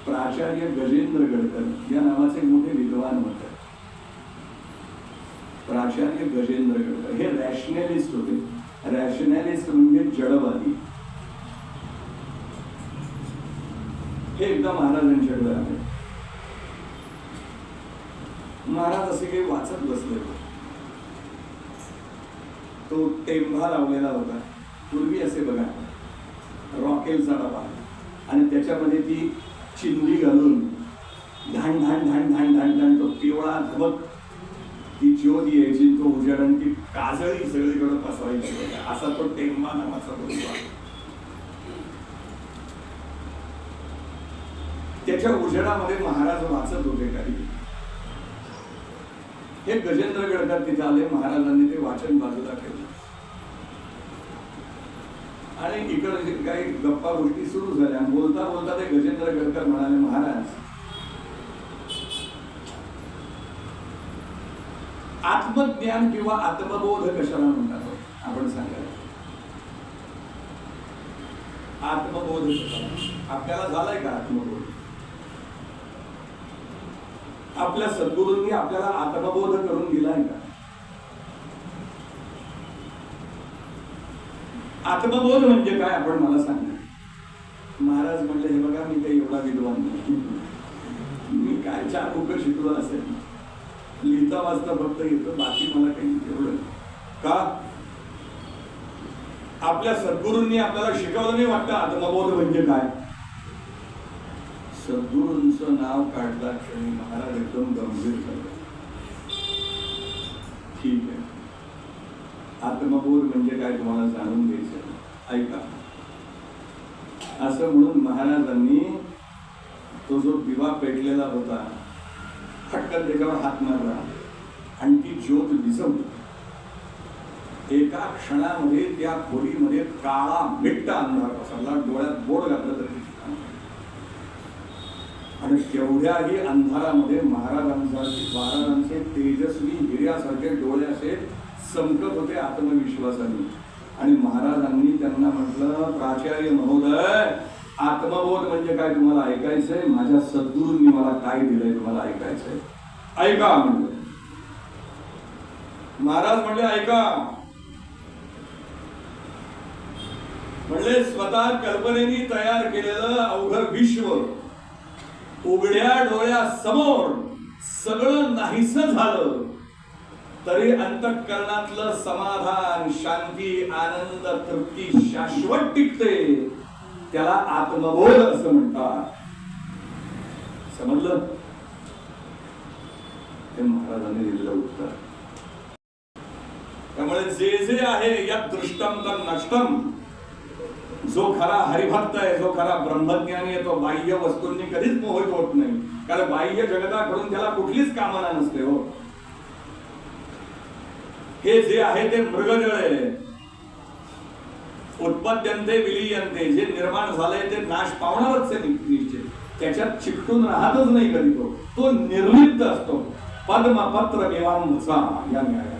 प्राचार्य गजेंद्र गडकर या नावाचे मोठे विद्वान होते. प्राचार्य गजेंद्र गडकर हे रॅशनॅलिस्ट होते. रॅशनॅलिस्ट म्हणजे जडवादी. हे एकदा महाराजांच्याकडे आले. महाराज असे काही वाचत बसले. तो टेंभा लावलेला होता. पूर्वी असे बघा रॉकेलचा डबा आणि त्याच्यामध्ये ती चिंदी घालून धाण धाण धाण धाण धाण धाण तो पिवळा धबक ती ज्योत यायची. तो उजेड आणि ती काजळी सगळीकडे पसरायची. असा तो टेंभा नावाचा होता. त्याच्या उजेडामध्ये महाराज वाचत होते काही. हे गजेंद्र गडकर तिथे आले. महाराजांनी ते वाचन बाजूला ठेवलं आणि इकडे काही गप्पा गोष्टी सुरू झाल्या. बोलता बोलता ते गजेंद्र गडकर म्हणाले, महाराज आत्मज्ञान किंवा आत्मबोध कशाला म्हणतात आपण सांगा. आत्मबोध आपल्याला झालाय का आत्मबोध? आपल्या सद्गुरूंनी आपल्याला आत्मबोध करून दिलाय का? आत्मबोध म्हणजे काय आपण मला सांगा. महाराज म्हणले, हे बघा मी काही एवढा विद्वान नाही. मी काय 4 बुक शिकलो असेल, लिहिता वाचता फक्त येतं, बाकी मला काही एवढं का. आपल्या सद्गुरूंनी आपल्याला शिकवलं नाही वाटतं आत्मबोध म्हणजे काय. सद्गुरूंचं नाव काढला क्षणी महाराज एकदम गंभीर झाले. ठीक आहे, आत्मबोध म्हणजे काय तुम्हाला जाणून घ्यायचं, ऐका. असं म्हणून महाराजांनी तो जो दिवा पेटलेला होता फटकन त्याच्यावर हात मारला आणि ती ज्योत विझवली. एका क्षणामध्ये त्या खोलीमध्ये काळा मिट्ट अंधार पसरला. डोळ्यात बोट घातलं तरी आणि तेवढ्याही अंधारामध्ये महाराजांचे तेजस्वी हिऱ्यासारखे डोळे असे चमकत होते आत्मविश्वासाने. आणि महाराजांनी त्यांना म्हटलं, प्राचार्य महोदय, आत्मबोध म्हणजे काय तुम्हाला ऐकायचंय? माझ्या सद्गुरूंनी मला काय दिलंय तुम्हाला ऐकायचंय? ऐका म्हणलं. महाराज म्हणले, ऐका. म्हणले, स्वतः कल्पनेने तयार केलेलं अवघड विश्व उघड्या डोळ्यासमोर सगळं नाहीसं झालं तरी अंतःकरणातलं समाधान, शांती, आनंद, तृप्ती शाश्वत टिकते. त्याला आत्मबोध असं म्हणतात. समजलं? हे महाराजांनी दिलेलं उत्तर. त्यामुळे जे जे आहे या दृष्टम तर नष्टम. जो खरा हरिभक्त आहे, जो खरा ब्रह्मज्ञानी आहे, तो बाह्य वस्तूंनी कधीच मोहित होत नाही. कारण बाह्य जगताकडून त्याला कुठलीच कामना नसते. हो, हे जे आहे ते मृगजळ आहे. उत्पद्यन्ते विलीयन्ते. जे निर्माण झालंय ते नाश पावणारच आहे निश्चित. त्याच्यात चिकटून राहतच नाही कधी. तो निर्लिप्त असतो. पद्मपत्र मेवांचा या न्याय.